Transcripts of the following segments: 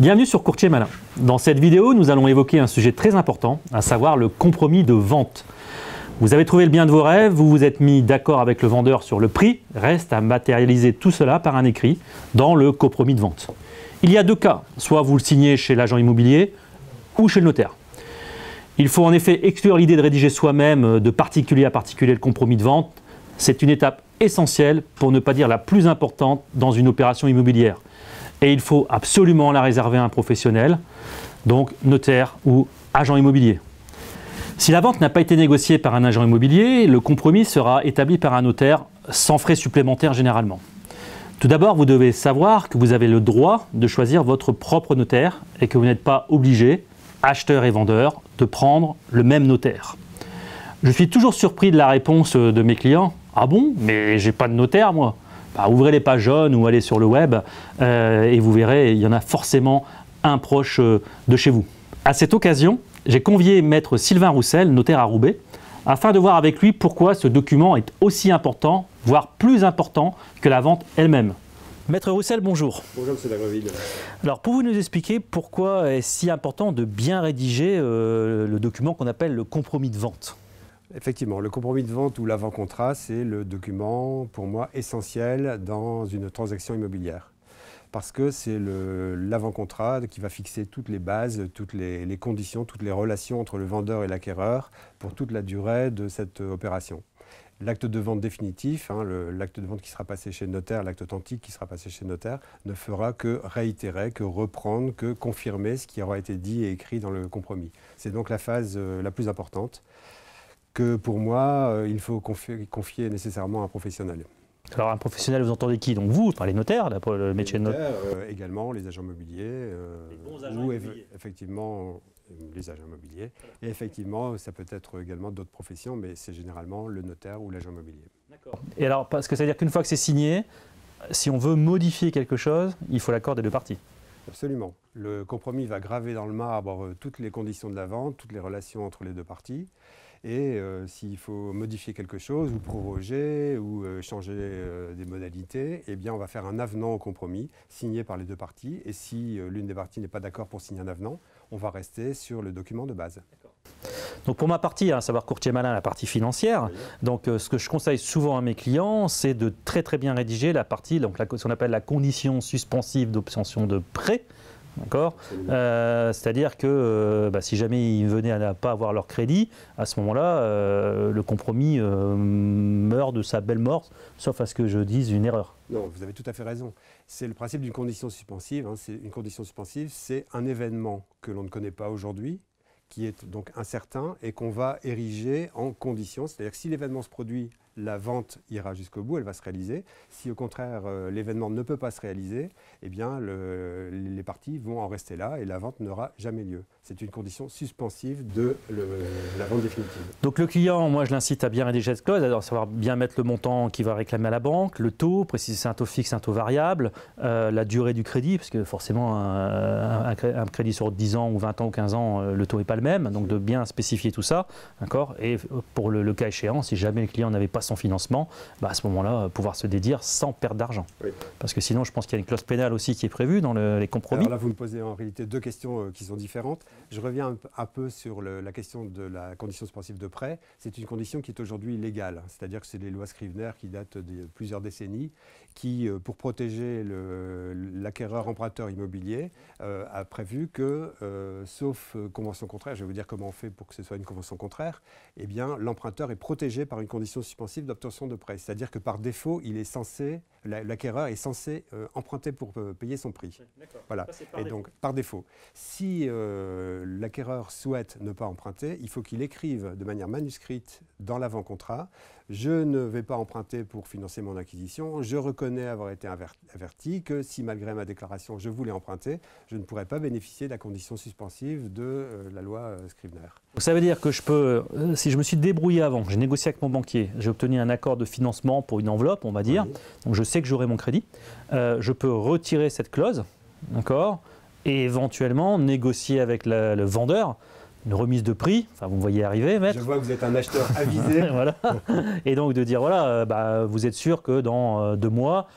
Bienvenue sur Courtier Malin. Dans cette vidéo, nous allons évoquer un sujet très important, à savoir le compromis de vente. Vous avez trouvé le bien de vos rêves, vous vous êtes mis d'accord avec le vendeur sur le prix, reste à matérialiser tout cela par un écrit dans le compromis de vente. Il y a deux cas, soit vous le signez chez l'agent immobilier ou chez le notaire. Il faut en effet exclure l'idée de rédiger soi-même de particulier à particulier le compromis de vente. C'est une étape essentielle, pour ne pas dire la plus importante, dans une opération immobilière. Et il faut absolument la réserver à un professionnel, donc notaire ou agent immobilier. Si la vente n'a pas été négociée par un agent immobilier, le compromis sera établi par un notaire sans frais supplémentaires généralement. Tout d'abord, vous devez savoir que vous avez le droit de choisir votre propre notaire et que vous n'êtes pas obligé, acheteur et vendeur, de prendre le même notaire. Je suis toujours surpris de la réponse de mes clients. « Ah bon, mais j'ai pas de notaire moi !» Ouvrez les pages jaunes ou allez sur le web et vous verrez, il y en a forcément un proche de chez vous. À cette occasion, j'ai convié maître Sylvain Roussel, notaire à Roubaix, afin de voir avec lui pourquoi ce document est aussi important, voire plus important que la vente elle-même. Maître Roussel, bonjour. Bonjour M. Lagraville. Alors, pour vous nous expliquer pourquoi est-ce si important de bien rédiger le document qu'on appelle le compromis de vente? Effectivement, le compromis de vente ou l'avant-contrat, c'est le document, pour moi, essentiel dans une transaction immobilière. Parce que c'est l'avant-contrat qui va fixer toutes les bases, toutes les conditions, toutes les relations entre le vendeur et l'acquéreur pour toute la durée de cette opération. L'acte de vente définitif, l'acte de vente qui sera passé chez le notaire, l'acte authentique qui sera passé chez le notaire, ne fera que réitérer, que reprendre, que confirmer ce qui aura été dit et écrit dans le compromis. C'est donc la phase la plus importante que pour moi, il faut confier nécessairement à un professionnel. Alors un professionnel, vous entendez qui? Donc vous, par les notaires, là, pour le métier de notaire. Également les agents immobiliers, effectivement les agents immobiliers. Et effectivement, ça peut être également d'autres professions, mais c'est généralement le notaire ou l'agent immobilier. D'accord. Et alors, parce que ça veut dire qu'une fois que c'est signé, si on veut modifier quelque chose, il faut l'accord des deux parties. Absolument. Le compromis va graver dans le marbre toutes les conditions de la vente, toutes les relations entre les deux parties. Et s'il faut modifier quelque chose, ou proroger, ou changer des modalités, eh bien on va faire un avenant au compromis, signé par les deux parties. Et si l'une des parties n'est pas d'accord pour signer un avenant, on va rester sur le document de base. Donc pour ma partie, à savoir Courtier Malin, la partie financière, oui. Donc ce que je conseille souvent à mes clients, c'est de très bien rédiger la partie, donc ce qu'on appelle la condition suspensive d'obtention de prêt. D'accord. C'est-à-dire que si jamais ils venaient à ne pas avoir leur crédit, à ce moment-là, le compromis meurt de sa belle mort, sauf à ce que je dise une erreur. Non, vous avez tout à fait raison. C'est le principe d'une condition suspensive. Une condition suspensive, c'est un événement que l'on ne connaît pas aujourd'hui, qui est donc incertain et qu'on va ériger en condition. C'est-à-dire que si l'événement se produit, la vente ira jusqu'au bout, elle va se réaliser. Si au contraire l'événement ne peut pas se réaliser, eh bien les parties vont en rester là et la vente n'aura jamais lieu. C'est une condition suspensive de la vente définitive. Donc le client, moi je l'incite à bien rédiger cette clause, à savoir bien mettre le montant qu'il va réclamer à la banque, le taux, préciser si c'est un taux fixe, un taux variable, la durée du crédit, parce que forcément un crédit sur 10 ans ou 20 ans ou 15 ans, le taux n'est pas le même, donc de bien spécifier tout ça, d'accord. Et pour le cas échéant, si jamais le client n'avait pas son financement, à ce moment-là, pouvoir se dédire sans perdre d'argent. Oui. Parce que sinon, je pense qu'il y a une clause pénale aussi qui est prévue dans les compromis. Alors là, vous me posez en réalité deux questions qui sont différentes. Je reviens un peu sur la question de la condition suspensive de prêt. C'est une condition qui est aujourd'hui légale, c'est-à-dire que c'est les lois Scrivener qui datent de plusieurs décennies, qui, pour protéger l'acquéreur emprunteur immobilier, a prévu que, sauf convention contraire, je vais vous dire comment on fait pour que ce soit une convention contraire, eh bien l'emprunteur est protégé par une condition suspensive d'obtention de prêt. C'est-à-dire que par défaut, l'acquéreur est censé emprunter pour payer son prix. Voilà. Et donc, par défaut, si l'acquéreur souhaite ne pas emprunter, il faut qu'il écrive de manière manuscrite dans l'avant-contrat: je ne vais pas emprunter pour financer mon acquisition, je reconnais avoir été averti que si malgré ma déclaration je voulais emprunter, je ne pourrais pas bénéficier de la condition suspensive de la loi Scrivener. Ça veut dire que je peux, si je me suis débrouillé avant, j'ai négocié avec mon banquier, j'ai obtenu un accord de financement pour une enveloppe, on va dire, oui. Donc je sais que j'aurai mon crédit, je peux retirer cette clause, d'accord, et éventuellement négocier avec le vendeur une remise de prix, enfin vous me voyez arriver, maître. Je vois que vous êtes un acheteur avisé. Voilà. Et donc de dire, voilà, vous êtes sûr que dans 2 mois,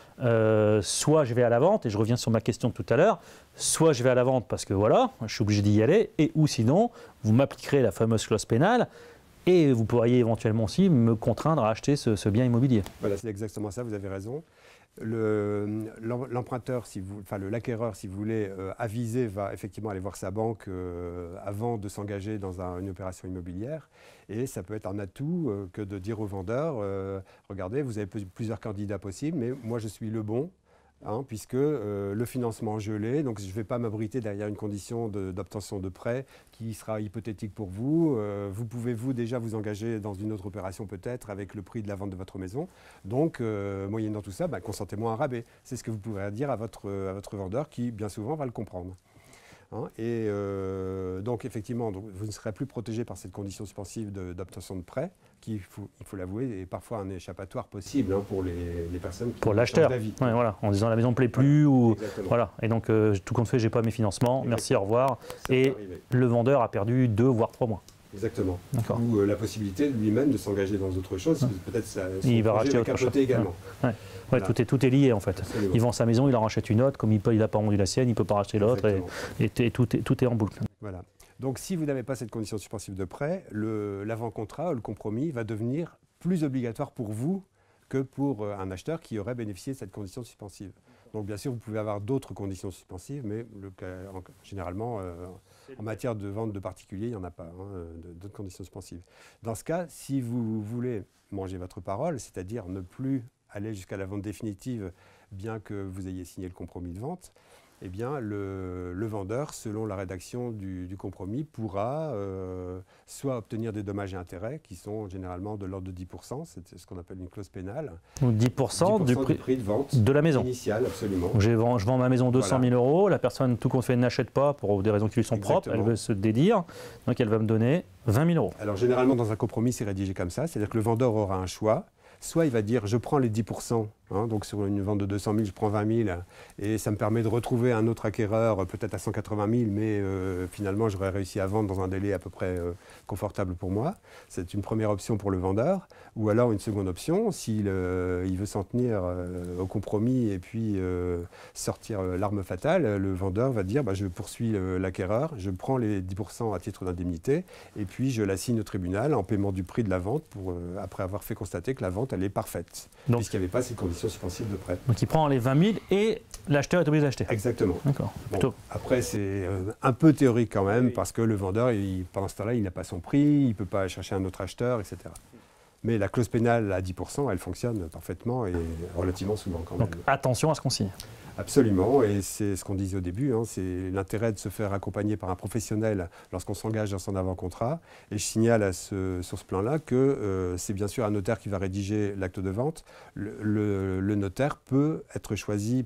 soit je vais à la vente, et je reviens sur ma question de tout à l'heure, soit je vais à la vente parce que voilà, je suis obligé d'y aller, et ou sinon, vous m'appliquerez la fameuse clause pénale, et vous pourriez éventuellement aussi me contraindre à acheter ce bien immobilier. Voilà, c'est exactement ça, vous avez raison. L'emprunteur, l'acquéreur, si vous voulez, avisé, va effectivement aller voir sa banque avant de s'engager dans une opération immobilière. Et ça peut être un atout que de dire au vendeur, regardez, vous avez plusieurs candidats possibles, mais moi je suis le bon. Puisque le financement je l'ai, donc je ne vais pas m'abriter derrière une condition d'obtention de prêt qui sera hypothétique pour vous. Vous pouvez déjà vous engager dans une autre opération peut-être avec le prix de la vente de votre maison. Donc, moyennant tout ça, consentez-moi à un rabais. C'est ce que vous pourrez dire à votre vendeur qui, bien souvent, va le comprendre. Donc effectivement, vous ne serez plus protégé par cette condition suspensive d'obtention de prêt, qui, il faut l'avouer, est parfois un échappatoire possible pour les personnes qui pour l'acheteur, d'avis. Ouais, voilà, en disant la maison ne plaît plus, Exactement. Voilà. Et donc tout compte fait, j'ai pas mes financements, merci, au revoir. Ça et le vendeur a perdu 2 voire 3 mois. Exactement. Ou la possibilité lui-même de s'engager dans autre chose, peut-être il va racheter autre chose. Également. Ouais, voilà. Tout est lié en fait. Absolument. Il vend sa maison, il en rachète une autre, comme il n'a pas vendu la sienne, il ne peut pas racheter l'autre, et tout est en boucle. Voilà. Donc si vous n'avez pas cette condition suspensive de prêt, l'avant-contrat, le compromis, va devenir plus obligatoire pour vous que pour un acheteur qui aurait bénéficié de cette condition suspensive. Donc bien sûr, vous pouvez avoir d'autres conditions suspensives, mais généralement, en matière de vente de particuliers, il n'y en a pas d'autres conditions suspensives. Dans ce cas, si vous voulez manger votre parole, c'est-à-dire ne plus aller jusqu'à la vente définitive, bien que vous ayez signé le compromis de vente, eh bien, le vendeur, selon la rédaction du compromis, pourra soit obtenir des dommages et intérêts, qui sont généralement de l'ordre de 10%, c'est ce qu'on appelle une clause pénale. Donc 10% du prix de vente de la maison initiale, absolument. Donc je vends ma maison 200 000 €, la personne, tout compte fait, n'achète pas pour des raisons qui lui sont propres, elle veut se dédire, donc elle va me donner 20 000 €. Alors généralement, dans un compromis, c'est rédigé comme ça, c'est-à-dire que le vendeur aura un choix. Soit il va dire, je prends les 10%, donc sur une vente de 200 000, je prends 20 000, et ça me permet de retrouver un autre acquéreur, peut-être à 180 000, mais finalement j'aurais réussi à vendre dans un délai à peu près confortable pour moi. C'est une première option pour le vendeur. Ou alors une seconde option, s'il veut s'en tenir au compromis et puis sortir l'arme fatale, le vendeur va dire, je poursuis l'acquéreur, je prends les 10% à titre d'indemnité, et puis je l'assigne au tribunal en paiement du prix de la vente, après avoir fait constater que la vente elle est parfaite, puisqu'il n'y avait pas cette condition suspensive de prêt. Donc il prend les 20 000 et l'acheteur est obligé d'acheter. Exactement. D'accord. Bon, après c'est un peu théorique quand même, parce que le vendeur, pendant ce temps-là, il n'a pas son prix, il ne peut pas chercher un autre acheteur, etc. Mais la clause pénale à 10%, elle fonctionne parfaitement et relativement souvent quand même. Donc attention à ce qu'on signe. Absolument, et c'est ce qu'on disait au début, c'est l'intérêt de se faire accompagner par un professionnel lorsqu'on s'engage dans son avant-contrat. Et je signale sur ce plan-là que c'est bien sûr un notaire qui va rédiger l'acte de vente. Le notaire peut être choisi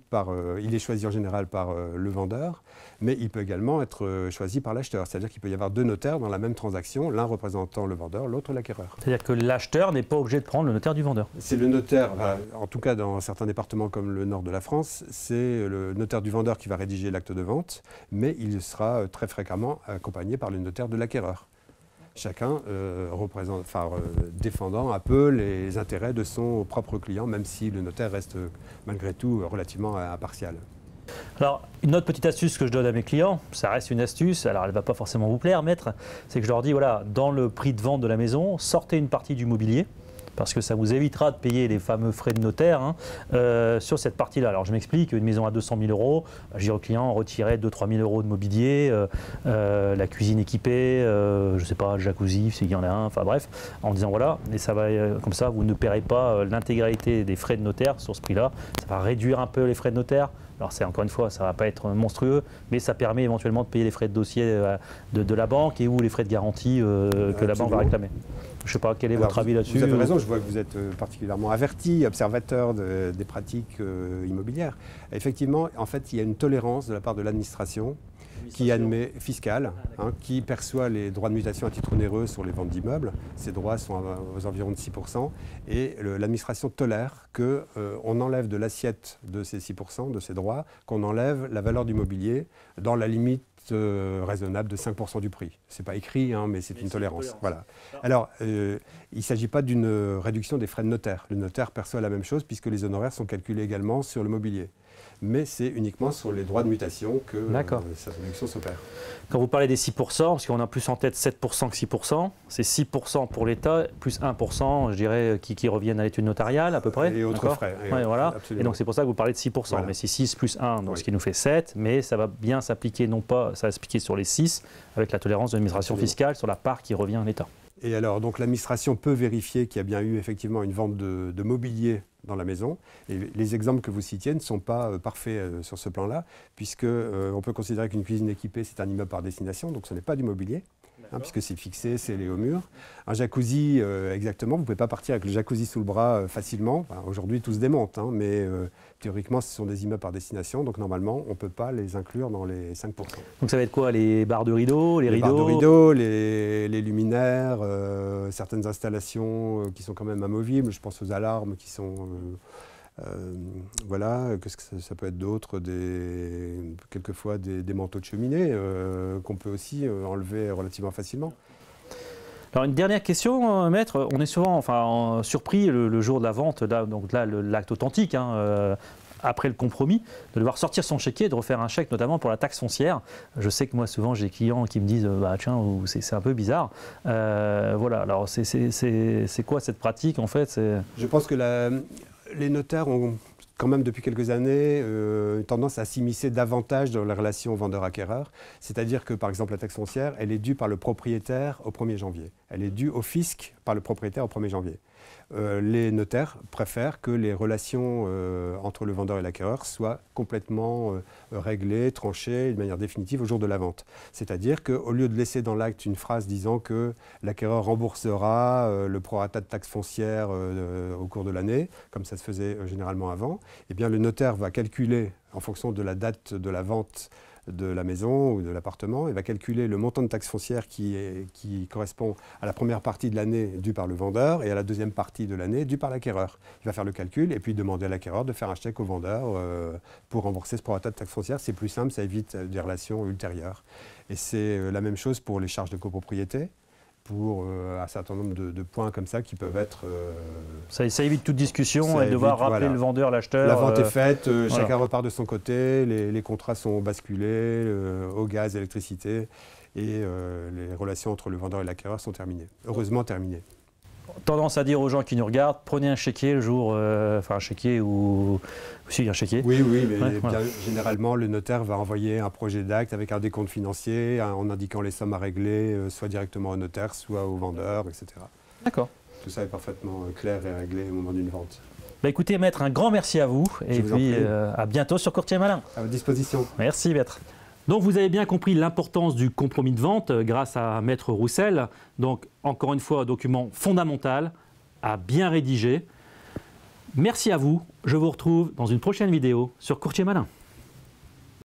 il est choisi en général par le vendeur, mais il peut également être choisi par l'acheteur. C'est-à-dire qu'il peut y avoir 2 notaires dans la même transaction, l'un représentant le vendeur, l'autre l'acquéreur. C'est-à-dire que l'acheteur n'est pas obligé de prendre le notaire du vendeur. C'est le notaire, en tout cas dans certains départements comme le nord de la France, c'est le notaire du vendeur qui va rédiger l'acte de vente, mais il sera très fréquemment accompagné par le notaire de l'acquéreur. Chacun défendant un peu les intérêts de son propre client, même si le notaire reste malgré tout relativement impartial. Alors, une autre petite astuce que je donne à mes clients, ça reste une astuce, alors elle ne va pas forcément vous plaire, maître, c'est que je leur dis, voilà, dans le prix de vente de la maison, sortez une partie du mobilier, parce que ça vous évitera de payer les fameux frais de notaire sur cette partie-là. Alors je m'explique, une maison à 200 000 €, je dis au client, retirez 2 000 à 3 000 € de mobilier, la cuisine équipée, je ne sais pas, le jacuzzi, s'il y en a un, enfin bref, en disant voilà, et ça va, comme ça vous ne paierez pas l'intégralité des frais de notaire sur ce prix-là, ça va réduire un peu les frais de notaire. Alors c'est encore une fois, ça ne va pas être monstrueux, mais ça permet éventuellement de payer les frais de dossier de la banque et ou les frais de garantie que la banque va réclamer. Je ne sais pas, quel est votre avis là-dessus? Vous avez raison, je vois que vous êtes particulièrement averti, observateur des pratiques immobilières. Effectivement, en fait, il y a une tolérance de la part de l'administration fiscale, qui perçoit les droits de mutation à titre onéreux sur les ventes d'immeubles. Ces droits sont aux environs de 6%. Et l'administration tolère qu'on enlève de l'assiette de ces 6%, de ces droits, droit qu'on enlève la valeur du mobilier dans la limite raisonnable de 5% du prix. Ce n'est pas écrit, hein, mais c'est une tolérance. Voilà. Alors, il ne s'agit pas d'une réduction des frais de notaire. Le notaire perçoit la même chose puisque les honoraires sont calculés également sur le mobilier. Mais c'est uniquement sur les droits de mutation que cette réduction s'opère. Quand vous parlez des 6%, parce qu'on a plus en tête 7% que 6%, c'est 6% pour l'État, plus 1%, je dirais, qui reviennent à l'étude notariale à peu près. Et autres frais. Ouais, voilà. Et donc c'est pour ça que vous parlez de 6%. Voilà. Mais c'est 6 plus 1, donc ce qui nous fait 7, mais ça va bien s'appliquer, non pas, ça va s'appliquer sur les 6, avec la tolérance de l'administration fiscale sur la part qui revient à l'État. Et alors, donc l'administration peut vérifier qu'il y a bien eu effectivement une vente de mobilier dans la maison. Et les exemples que vous citiez ne sont pas parfaits sur ce plan-là, puisque on peut considérer qu'une cuisine équipée, c'est un immeuble par destination, donc ce n'est pas du mobilier, hein, puisque c'est fixé, scellé au mur. Un jacuzzi, exactement, vous ne pouvez pas partir avec le jacuzzi sous le bras facilement. Enfin, aujourd'hui, tout se démonte, hein, mais théoriquement, ce sont des immeubles par destination, donc normalement, on ne peut pas les inclure dans les 5%. Donc ça va être quoi? Les barres de rideaux, les rideaux? Les barres de rideaux, les luminaires, certaines installations qui sont quand même amovibles. Je pense aux alarmes qui sont... voilà, qu'est-ce que ça peut être d'autre? Quelquefois des manteaux de cheminée qu'on peut aussi enlever relativement facilement. Alors une dernière question, maître. On est souvent surpris le jour de la vente, donc là l'acte authentique, hein, après le compromis, de devoir sortir son chéquier, de refaire un chèque, notamment pour la taxe foncière. Je sais que moi souvent j'ai des clients qui me disent bah tiens, c'est un peu bizarre. Voilà. Alors c'est quoi cette pratique en fait? Je pense que les notaires ont quand même depuis quelques années tendance à s'immiscer davantage dans la relation vendeur-acquéreur. C'est-à-dire que par exemple la taxe foncière, elle est due par le propriétaire au 1er janvier. Elle est due au fisc par le propriétaire au 1er janvier. Les notaires préfèrent que les relations entre le vendeur et l'acquéreur soient complètement réglées, tranchées de manière définitive au jour de la vente. C'est-à-dire qu'au lieu de laisser dans l'acte une phrase disant que l'acquéreur remboursera le prorata de taxe foncière au cours de l'année, comme ça se faisait généralement avant, eh bien le notaire va calculer en fonction de la date de la vente de la maison ou de l'appartement, il va calculer le montant de taxe foncière qui correspond à la première partie de l'année due par le vendeur et à la deuxième partie de l'année due par l'acquéreur. Il va faire le calcul et puis demander à l'acquéreur de faire un chèque au vendeur pour rembourser ce prorata de taxe foncière. C'est plus simple, ça évite des relations ultérieures. Et c'est la même chose pour les charges de copropriété, pour un certain nombre de points comme ça qui peuvent être... Ça évite toute discussion et devoir rappeler le vendeur, l'acheteur. La vente est faite, chacun repart de son côté, les contrats sont basculés au gaz, électricité, et les relations entre le vendeur et l'acquéreur sont terminées, heureusement terminées. Tendance à dire aux gens qui nous regardent, prenez un chéquier le jour, enfin un chéquier ou... Si, un chéquier. Oui, mais généralement, le notaire va envoyer un projet d'acte avec un décompte financier en indiquant les sommes à régler, soit directement au notaire, soit au vendeur, etc. D'accord. Tout ça est parfaitement clair et réglé au moment d'une vente. Bah écoutez, maître, un grand merci à vous et puis à bientôt sur Courtier Malin. À votre disposition. Merci, maître. Donc vous avez bien compris l'importance du compromis de vente grâce à maître Roussel. Donc encore une fois, un document fondamental à bien rédiger. Merci à vous. Je vous retrouve dans une prochaine vidéo sur Courtier Malin.